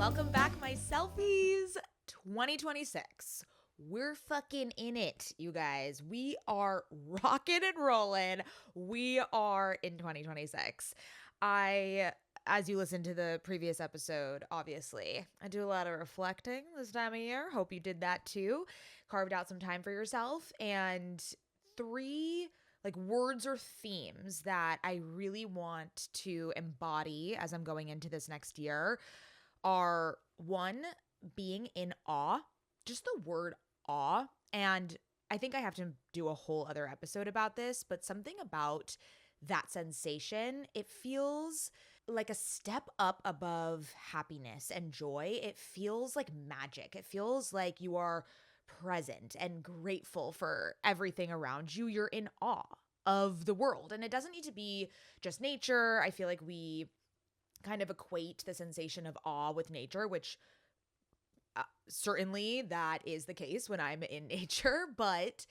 Welcome back, my selfies. 2026. We're fucking in it, you guys. We are rocking and rolling. We are in 2026. As you listened to the previous episode, obviously, I do a lot of reflecting this time of year. Hope you did that too. Carved out some time for yourself. And three words or themes that I really want to embody as I'm going into this next year are one, being in awe, just the word awe. And I think I have to do a whole other episode about this, but something about that sensation, it feels like a step up above happiness and joy. It feels like magic. It feels like you are present and grateful for everything around you. You're in awe of the world. And it doesn't need to be just nature. I feel like we kind of equate the sensation of awe with nature, which certainly that is the case when I'm in nature, but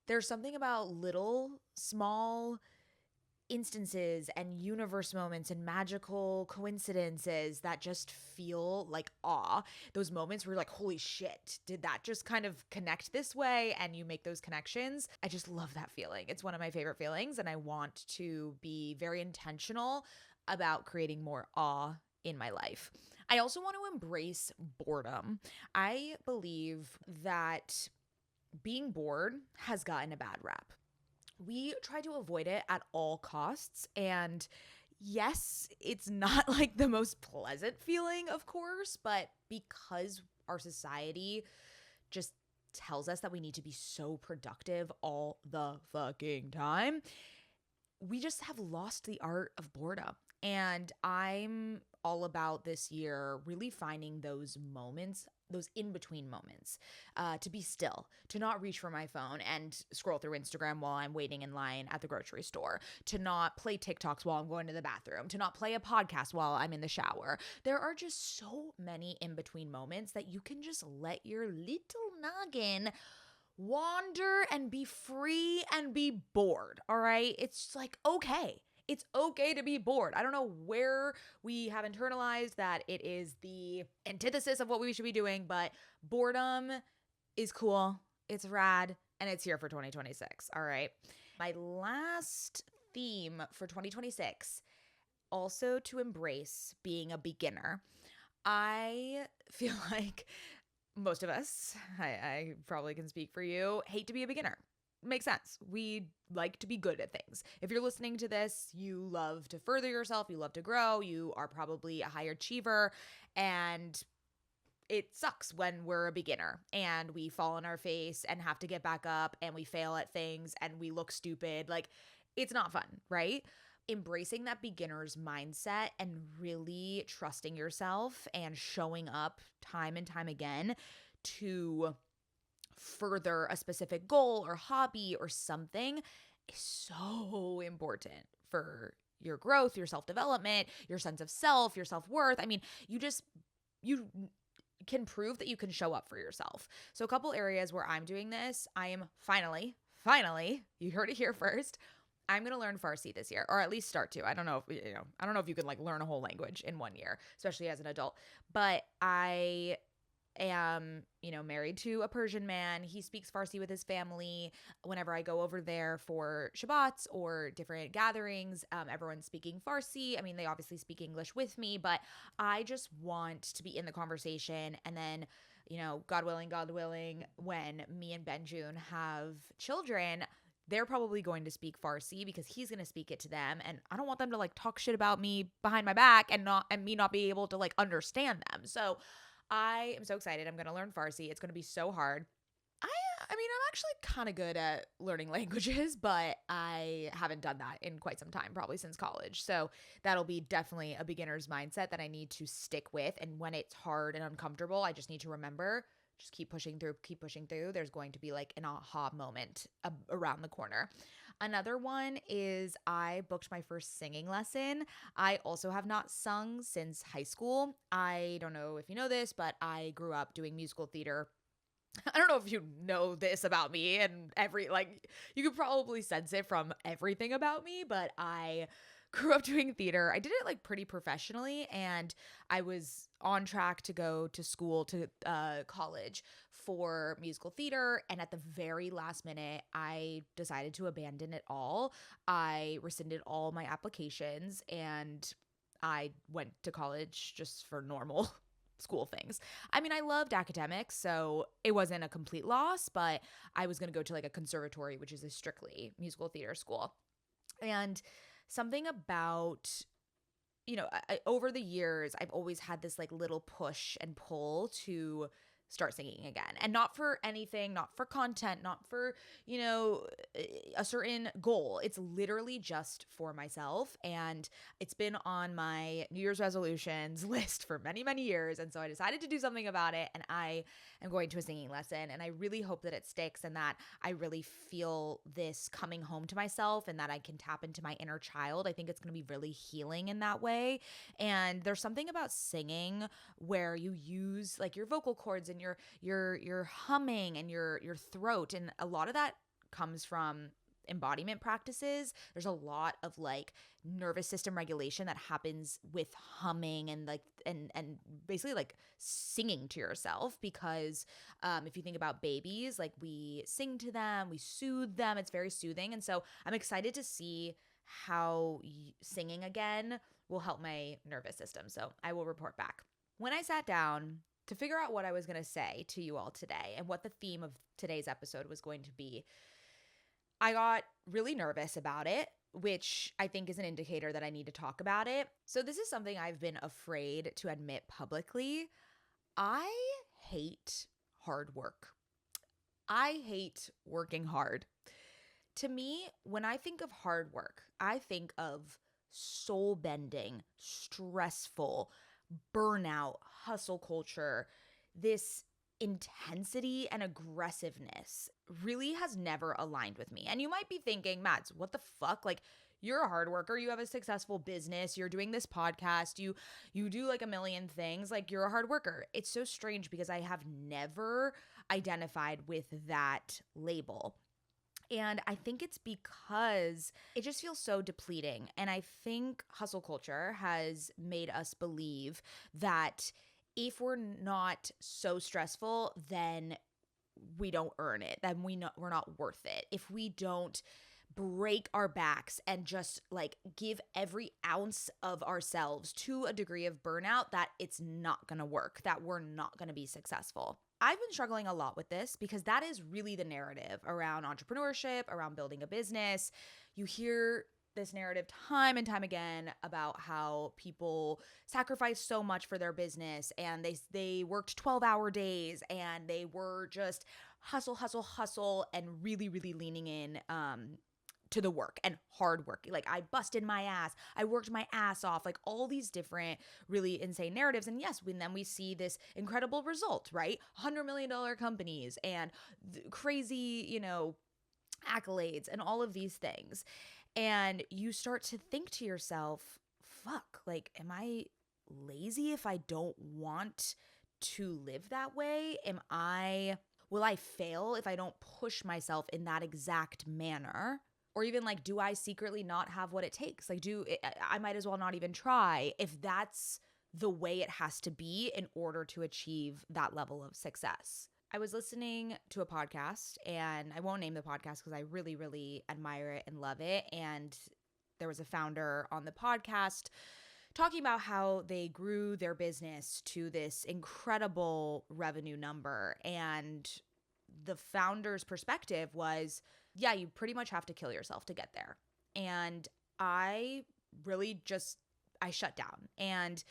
there's something about little, small instances and universe moments and magical coincidences that just feel like awe. Those moments where you're like, holy shit, did that just kind of connect this way? And you make those connections. I just love that feeling. It's one of my favorite feelings, and I want to be very intentional about creating more awe in my life. I also want to embrace boredom. I believe that being bored has gotten a bad rap. We try to avoid it at all costs. And yes, it's not like the most pleasant feeling, of course, but because our society just tells us that we need to be so productive all the fucking time, we just have lost the art of boredom. And I'm all about this year really finding those moments, those in-between moments, to be still, to not reach for my phone and scroll through Instagram while I'm waiting in line at the grocery store, to not play TikToks while I'm going to the bathroom, to not play a podcast while I'm in the shower. There are just so many in-between moments that you can just let your little noggin wander and be free and be bored, all right? It's just like, okay. It's okay to be bored. I don't know where we have internalized that it is the antithesis of what we should be doing, but boredom is cool. It's rad, and it's here for 2026, all right? My last theme for 2026, also to embrace being a beginner. I feel like most of us, I probably can speak for you, hate to be a beginner. Makes sense. We like to be good at things. If you're listening to this, you love to further yourself, you love to grow, you are probably a high achiever, and it sucks when we're a beginner and we fall on our face and have to get back up and we fail at things and we look stupid. Like, it's not fun, right? Embracing that beginner's mindset and really trusting yourself and showing up time and time again to further a specific goal or hobby or something is so important for your growth, your self-development, your sense of self, your self-worth. I mean, you can prove that you can show up for yourself. So a couple areas where I'm doing this, I am finally, you heard it here first, I'm going to learn Farsi this year, or at least start to. I don't know if you can learn a whole language in 1 year, especially as an adult, but I am, married to a Persian man. He speaks Farsi with his family. Whenever I go over there for Shabbats or different gatherings, everyone's speaking Farsi. I mean, they obviously speak English with me, but I just want to be in the conversation. And then, God willing, when me and Benjun have children, they're probably going to speak Farsi because he's going to speak it to them. And I don't want them to talk shit about me behind my back and me not be able to understand them. So I am so excited. I'm going to learn Farsi. It's going to be so hard. I mean, I'm actually kind of good at learning languages, but I haven't done that in quite some time, probably since college. So that'll be definitely a beginner's mindset that I need to stick with. And when it's hard and uncomfortable, I just need to remember, just keep pushing through. There's going to be an aha moment around the corner. Another one is I booked my first singing lesson. I also have not sung since high school. I don't know if you know this, but I grew up doing musical theater. I don't know if you know this about me, and you could probably sense it from everything about me, but I grew up doing theater. I did it like pretty professionally, and I was on track to go to school, to college for musical theater. And at the very last minute, I decided to abandon it all. I rescinded all my applications and I went to college just for normal school things. I mean, I loved academics, so it wasn't a complete loss, but I was going to go to like a conservatory, which is a strictly musical theater school. And something about, over the years, I've always had this like little push and pull to start singing again. And not for anything, not for content, not for, a certain goal. It's literally just for myself. And it's been on my New Year's resolutions list for many, many years. And so I decided to do something about it. And I am going to a singing lesson. And I really hope that it sticks and that I really feel this coming home to myself and that I can tap into my inner child. I think it's going to be really healing in that way. And there's something about singing where you use like your vocal cords and your humming and your throat, and a lot of that comes from embodiment practices. There's a lot of like nervous system regulation that happens with humming and like and basically like singing to yourself, because if you think about babies, like we sing to them, we soothe them, it's very soothing. And so I'm excited to see how singing again will help my nervous system. So I will report back. When I sat down to figure out what I was going to say to you all today and what the theme of today's episode was going to be, I got really nervous about it, which I think is an indicator that I need to talk about it. So this is something I've been afraid to admit publicly. I hate hard work. I hate working hard. To me, when I think of hard work, I think of soul-bending, stressful, burnout, hustle culture. This intensity and aggressiveness really has never aligned with me. And you might be thinking, Mads, what the fuck? Like, you're a hard worker, you have a successful business, you're doing this podcast, you do like a million things, like you're a hard worker. It's so strange because I have never identified with that label. And I think it's because it just feels so depleting. And I think hustle culture has made us believe that if we're not so stressful, then we don't earn it, then we're not worth it. If we don't break our backs and just like give every ounce of ourselves to a degree of burnout, that it's not going to work, that we're not going to be successful. I've been struggling a lot with this because that is really the narrative around entrepreneurship, around building a business. You hear this narrative time and time again about how people sacrifice so much for their business and they worked 12-hour days and they were just hustle and really, really leaning in to the work and hard work. Like, I busted my ass, I worked my ass off, like all these different really insane narratives. And yes, then we see this incredible result, right? $100 million companies and crazy, accolades and all of these things. And you start to think to yourself, fuck, like, am I lazy if I don't want to live that way? Will I fail if I don't push myself in that exact manner? Or even like, do I secretly not have what it takes? Like, I might as well not even try if that's the way it has to be in order to achieve that level of success. I was listening to a podcast, and I won't name the podcast because I really, really admire it and love it. And there was a founder on the podcast talking about how they grew their business to this incredible revenue number. And the founder's perspective was, yeah, you pretty much have to kill yourself to get there. And I really I shut down. And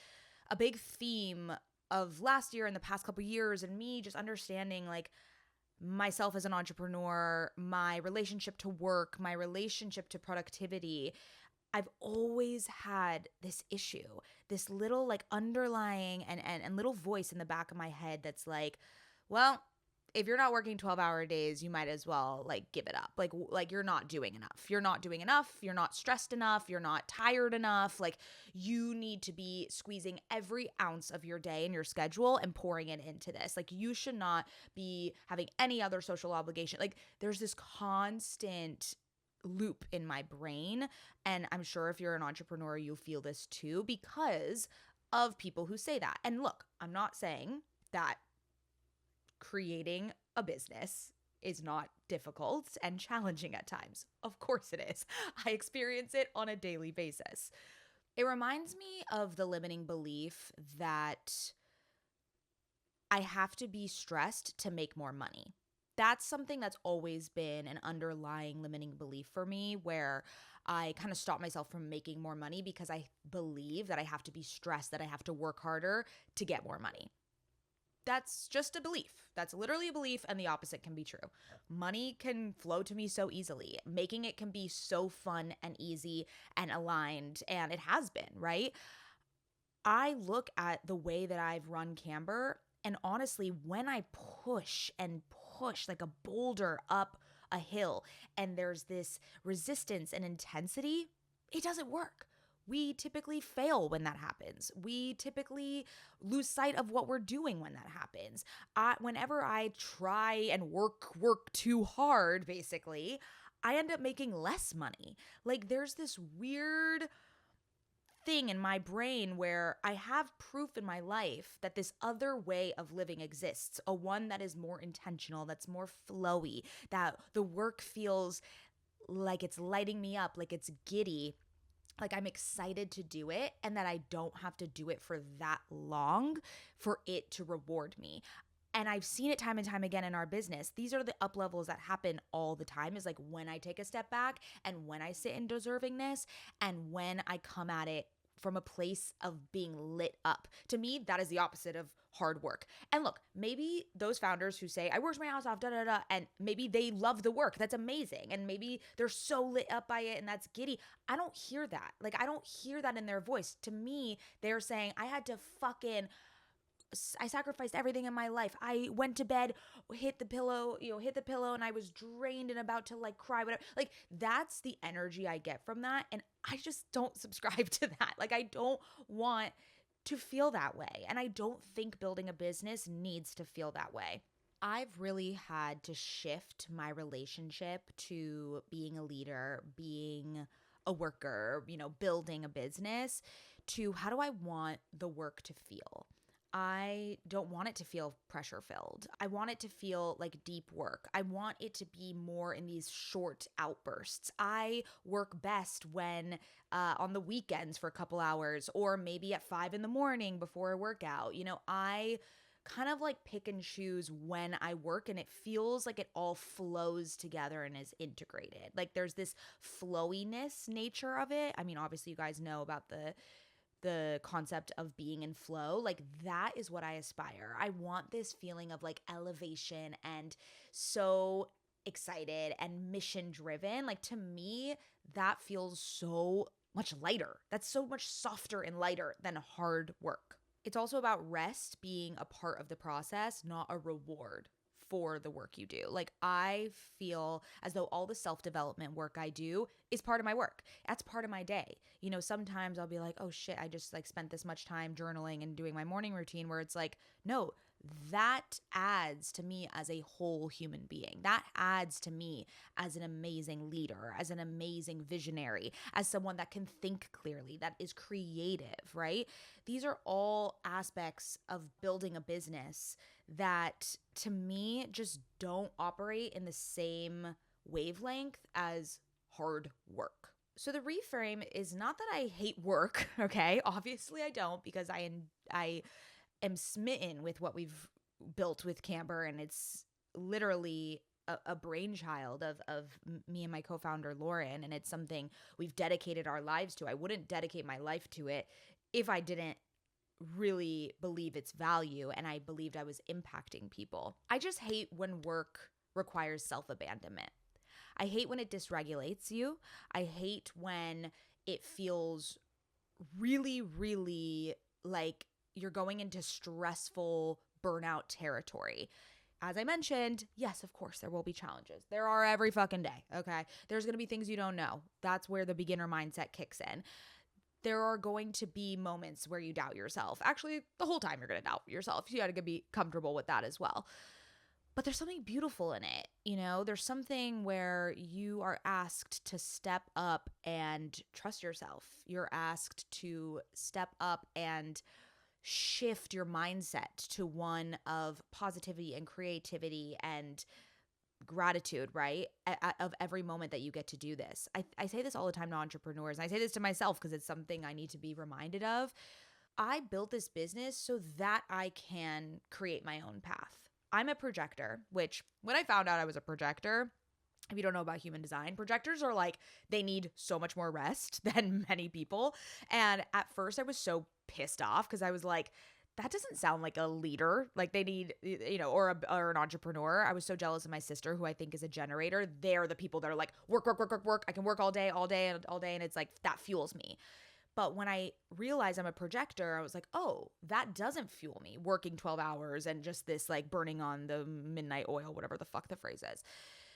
a big theme of last year and the past couple years, and me just understanding like myself as an entrepreneur, my relationship to work, my relationship to productivity, I've always had this issue, this little like underlying and little voice in the back of my head that's like, well, if you're not working 12-hour days, you might as well like give it up. Like you're not doing enough. You're not doing enough. You're not stressed enough. You're not tired enough. Like, you need to be squeezing every ounce of your day and your schedule and pouring it into this. Like, you should not be having any other social obligation. Like, there's this constant loop in my brain. And I'm sure if you're an entrepreneur, you'll feel this too because of people who say that. And look, I'm not saying that creating a business is not difficult and challenging at times. Of course it is. I experience it on a daily basis. It reminds me of the limiting belief that I have to be stressed to make more money. That's something that's always been an underlying limiting belief for me, where I kind of stop myself from making more money because I believe that I have to be stressed, that I have to work harder to get more money. That's just a belief. That's literally a belief, and the opposite can be true. Money can flow to me so easily. Making it can be so fun and easy and aligned, and it has been, right? I look at the way that I've run Camber, and honestly, when I push and push like a boulder up a hill, and there's this resistance and intensity, it doesn't work. We typically fail when that happens. We typically lose sight of what we're doing when that happens. Whenever I try and work too hard, basically, I end up making less money. Like there's this weird thing in my brain where I have proof in my life that this other way of living exists, a one that is more intentional, that's more flowy, that the work feels like it's lighting me up, like it's giddy, like I'm excited to do it, and that I don't have to do it for that long for it to reward me. And I've seen it time and time again in our business. These are the up levels that happen all the time, is like when I take a step back and when I sit in deservingness and when I come at it from a place of being lit up. To me, that is the opposite of hard work. And look, maybe those founders who say, I worked my ass off, and maybe they love the work. That's amazing. And maybe they're so lit up by it and that's giddy. I don't hear that. Like, I don't hear that in their voice. To me, they're saying, I sacrificed everything in my life. I went to bed, hit the pillow, and I was drained and about to like cry, whatever. Like that's the energy I get from that. And I just don't subscribe to that. Like I don't want to feel that way. And I don't think building a business needs to feel that way. I've really had to shift my relationship to being a leader, being a worker, building a business, to how do I want the work to feel? I don't want it to feel pressure filled. I want it to feel like deep work. I want it to be more in these short outbursts. I work best when on the weekends for a couple hours, or maybe at 5 a.m. before a workout. I kind of like pick and choose when I work, and it feels like it all flows together and is integrated. Like there's this flowiness nature of it. I mean, obviously you guys know about the concept of being in flow. Like that is what I aspire. I want this feeling of like elevation and so excited and mission driven. Like to me, that feels so much lighter. That's so much softer and lighter than hard work. It's also about rest being a part of the process, not a reward for the work you do. Like I feel as though all the self-development work I do is part of my work. That's part of my day. Sometimes I'll be like, oh shit, I just like spent this much time journaling and doing my morning routine, where it's like, no, that adds to me as a whole human being. That adds to me as an amazing leader, as an amazing visionary, as someone that can think clearly, that is creative, right? These are all aspects of building a business that to me just don't operate in the same wavelength as hard work. So the reframe is not that I hate work, okay? Obviously I don't, because I am smitten with what we've built with Camber, and it's literally a brainchild of me and my co-founder Lauren, and it's something we've dedicated our lives to. I wouldn't dedicate my life to it if I didn't really believe its value and I believed I was impacting people. I just hate when work requires self-abandonment. I hate when it dysregulates you. I hate when it feels really, really like you're going into stressful burnout territory. As I mentioned, yes, of course, there will be challenges. There are every fucking day, okay? There's going to be things you don't know. That's where the beginner mindset kicks in. There are going to be moments where you doubt yourself. Actually, the whole time you're going to doubt yourself. You got to be comfortable with that as well. But there's something beautiful in it. There's something where you are asked to step up and trust yourself. You're asked to step up and shift your mindset to one of positivity and creativity and gratitude, right? Of every moment that you get to do this. I say this all the time to entrepreneurs. And I say this to myself because it's something I need to be reminded of. I built this business so that I can create my own path. I'm a projector, which when I found out I was a projector, if you don't know about human design, projectors are like, they need so much more rest than many people. And at first I was so pissed off because I was like, that doesn't sound like a leader. Like they need, or an entrepreneur. I was so jealous of my sister, who I think is a generator. They're the people that are like, work, work, work, work, work. I can work all day, all day, and all day. And it's like, that fuels me. But when I realized I'm a projector, I was like, oh, that doesn't fuel me, working 12 hours and just this like burning on the midnight oil, whatever the fuck the phrase is.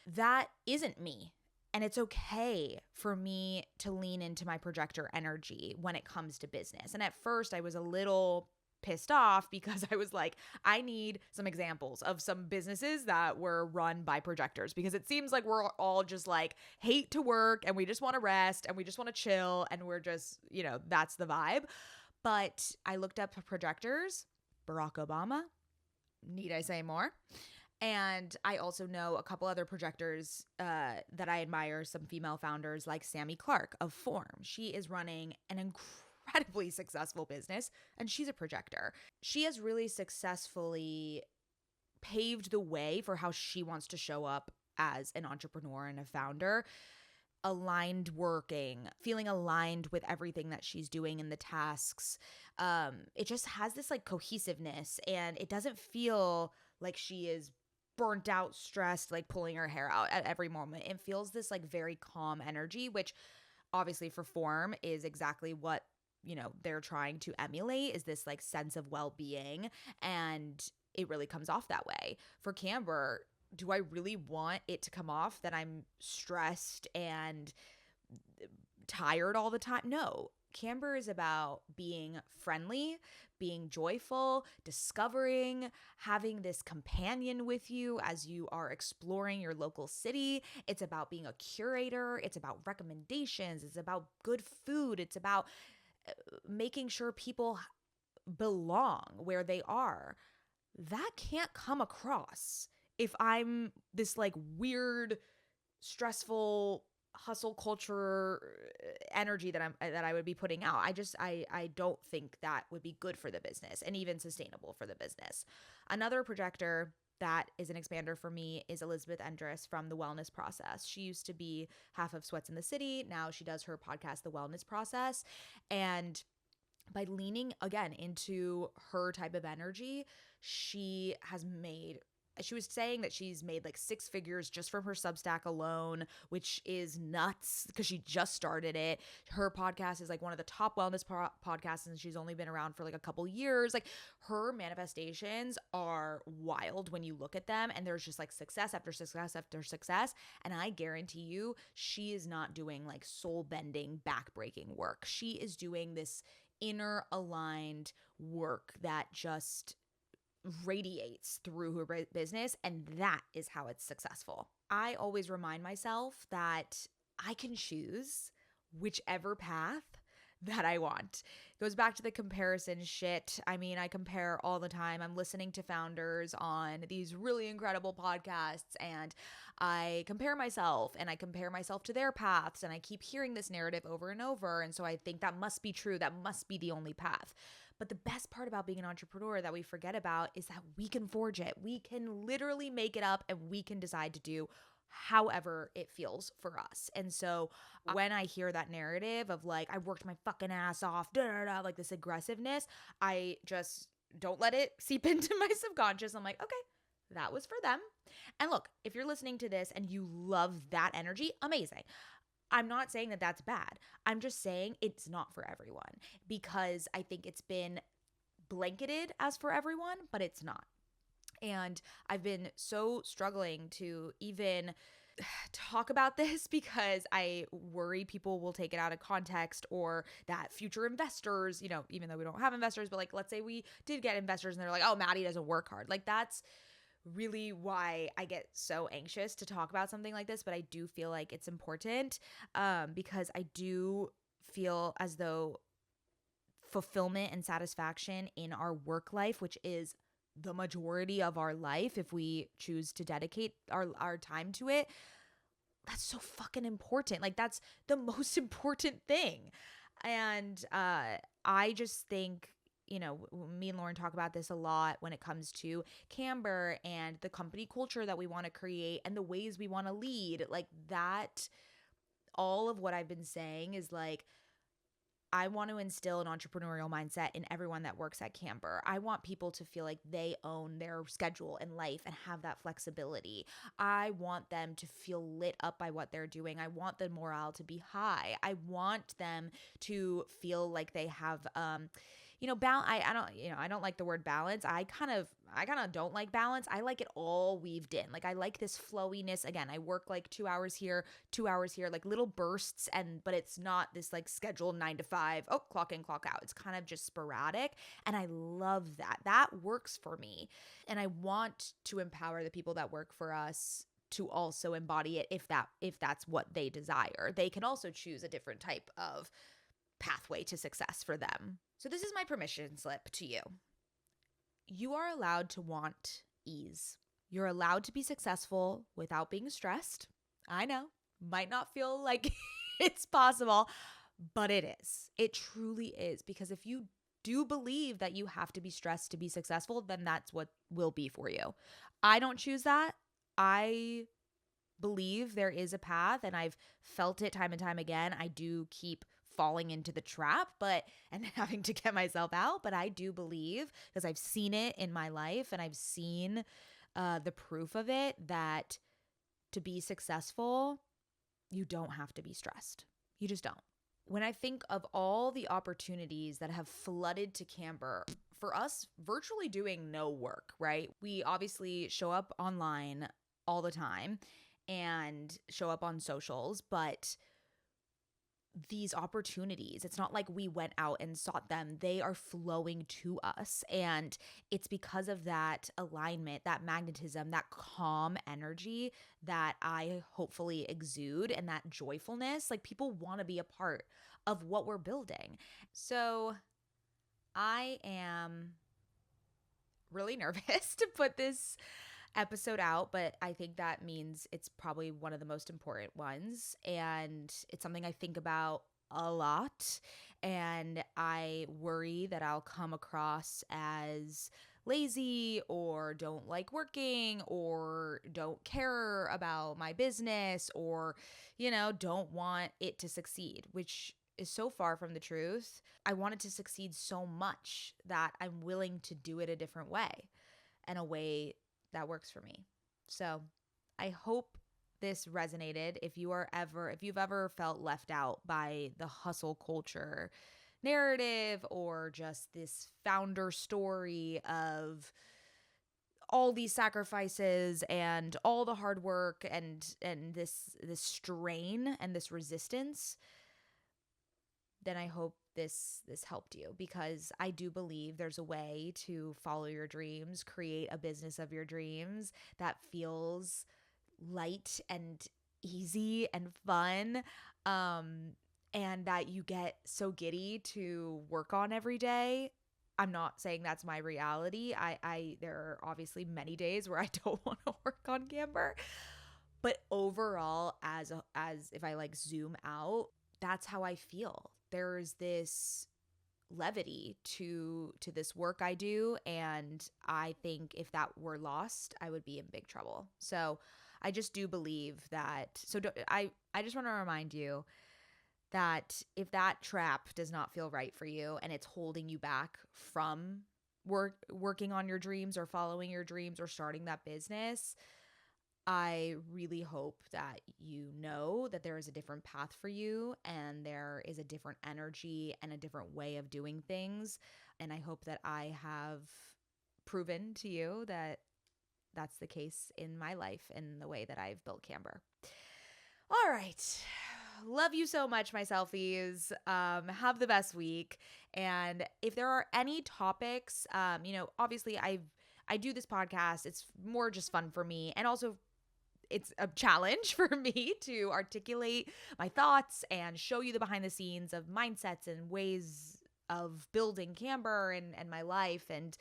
That isn't me. And it's okay for me to lean into my projector energy when it comes to business. And at first I was a little pissed off because I was like, I need some examples of some businesses that were run by projectors, because it seems like we're all just like hate to work and we just want to rest and we just want to chill and we're just, that's the vibe. But I looked up projectors, Barack Obama, need I say more? And I also know a couple other projectors that I admire, some female founders like Sammy Clark of Form. She is running an incredibly successful business, and she's a projector. She has really successfully paved the way for how she wants to show up as an entrepreneur and a founder. Aligned working, feeling aligned with everything that she's doing in the tasks. It just has this like cohesiveness, and it doesn't feel like she is burnt out, stressed, like pulling her hair out at every moment. It feels this like very calm energy, which obviously for Form is exactly what, they're trying to emulate, is this like sense of well-being. And it really comes off that way. For Camber, do I really want it to come off that I'm stressed and tired all the time? No. Camber is about being friendly, being joyful, discovering, having this companion with you as you are exploring your local city. It's about being a curator. It's about recommendations. It's about good food. It's about making sure people belong where they are. That can't come across if I'm this like weird, stressful hustle culture energy that I would be putting out. I don't think that would be good for the business and even sustainable for the business. Another projector that is an expander for me is Elizabeth Endress from The Wellness Process. She used to be half of Sweats in the City. Now she does her podcast, The Wellness Process. And by leaning again into her type of energy, she was saying that she's made like 6 figures just from her Substack alone, which is nuts because she just started it. Her podcast is like one of the top wellness podcasts, and she's only been around for like a couple years. Like her manifestations are wild when you look at them, and there's just like success after success after success. And I guarantee you, she is not doing like soul bending, back-breaking work. She is doing this inner aligned work that just radiates through her business, and that is how it's successful. I always remind myself that I can choose whichever path that I want. It goes back to the comparison shit. I mean, I compare all the time. I'm listening to founders on these really incredible podcasts, and I compare myself to their paths, and I keep hearing this narrative over and over. And so I think that must be true. That must be the only path. But the best part about being an entrepreneur that we forget about is that we can forge it. We can literally make it up, and we can decide to do however it feels for us. And so when I hear that narrative of like, I worked my fucking ass off, like this aggressiveness, I just don't let it seep into my subconscious. I'm like, okay, that was for them. And look, if you're listening to this and you love that energy, amazing. I'm not saying that that's bad. I'm just saying it's not for everyone, because I think it's been blanketed as for everyone, but it's not. And I've been so struggling to even talk about this because I worry people will take it out of context, or that future investors, even though we don't have investors, but like, let's say we did get investors and they're like, oh, Maddie doesn't work hard. Like, that's really why I get so anxious to talk about something like this, but I do feel like it's important because I do feel as though fulfillment and satisfaction in our work life, which is the majority of our life, if we choose to dedicate our time to it, that's so fucking important. Like, that's the most important thing. And I just think, me and Lauren talk about this a lot when it comes to Camber and the company culture that we want to create and the ways we want to lead. Like, that, all of what I've been saying is like, I want to instill an entrepreneurial mindset in everyone that works at Camber. I want people to feel like they own their schedule and life and have that flexibility. I want them to feel lit up by what they're doing. I want the morale to be high. I want them to feel like they have I don't like the word balance. I kind of don't like balance. I like it all weaved in. Like, I like this flowiness. Again, I work like 2 hours here, 2 hours here, like little bursts, but it's not this like scheduled 9 to 5, oh, clock in, clock out. It's kind of just sporadic. And I love that. That works for me. And I want to empower the people that work for us to also embody it if that's what they desire. They can also choose a different type of pathway to success for them. So this is my permission slip to you. You are allowed to want ease. You're allowed to be successful without being stressed. I know, might not feel like it's possible, but it is. It truly is. Because if you do believe that you have to be stressed to be successful, then that's what will be for you. I don't choose that. I believe there is a path, and I've felt it time and time again. I do keep falling into the trap, and having to get myself out. But I do believe, because I've seen it in my life and I've seen the proof of it, that to be successful, you don't have to be stressed. You just don't. When I think of all the opportunities that have flooded to Camber, for us virtually doing no work, right? We obviously show up online all the time and show up on socials, but these opportunities, it's not like we went out and sought them. They are flowing to us. And it's because of that alignment, that magnetism, that calm energy that I hopefully exude, and that joyfulness. Like, people want to be a part of what we're building. So I am really nervous to put this episode out, but I think that means it's probably one of the most important ones, and it's something I think about a lot, and I worry that I'll come across as lazy or don't like working or don't care about my business or don't want it to succeed, which is so far from the truth. I want it to succeed so much that I'm willing to do it a different way, and a way that works for me. So I hope this resonated. If you've ever felt left out by the hustle culture narrative, or just this founder story of all these sacrifices and all the hard work and this strain and this resistance, then I hope this helped you, because I do believe there's a way to follow your dreams, create a business of your dreams that feels light and easy and fun, and that you get so giddy to work on every day. I'm not saying that's my reality. I there are obviously many days where I don't want to work on Camber, but overall, as if I like zoom out, that's how I feel. There's this levity to this work I do, and I think if that were lost, I would be in big trouble. So I just do believe that. So I just want to remind you that if that trap does not feel right for you and it's holding you back from working on your dreams or following your dreams or starting that business, I really hope that you know that there is a different path for you, and there is a different energy and a different way of doing things. And I hope that I have proven to you that that's the case in my life and the way that I've built Camber. All right. Love you so much, my selfies. Have the best week. And if there are any topics, obviously I I do this podcast. It's more just fun for me, and also it's a challenge for me to articulate my thoughts and show you the behind the scenes of mindsets and ways of building Camber and my life. And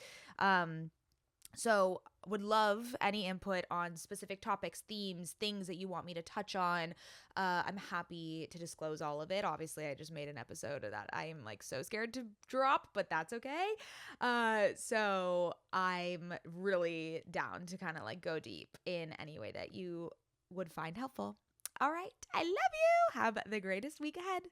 so would love any input on specific topics, themes, things that you want me to touch on. I'm happy to disclose all of it. Obviously, I just made an episode of that I'm like so scared to drop, but that's okay. So I'm really down to kind of like go deep in any way that you would find helpful. All right. I love you. Have the greatest week ahead.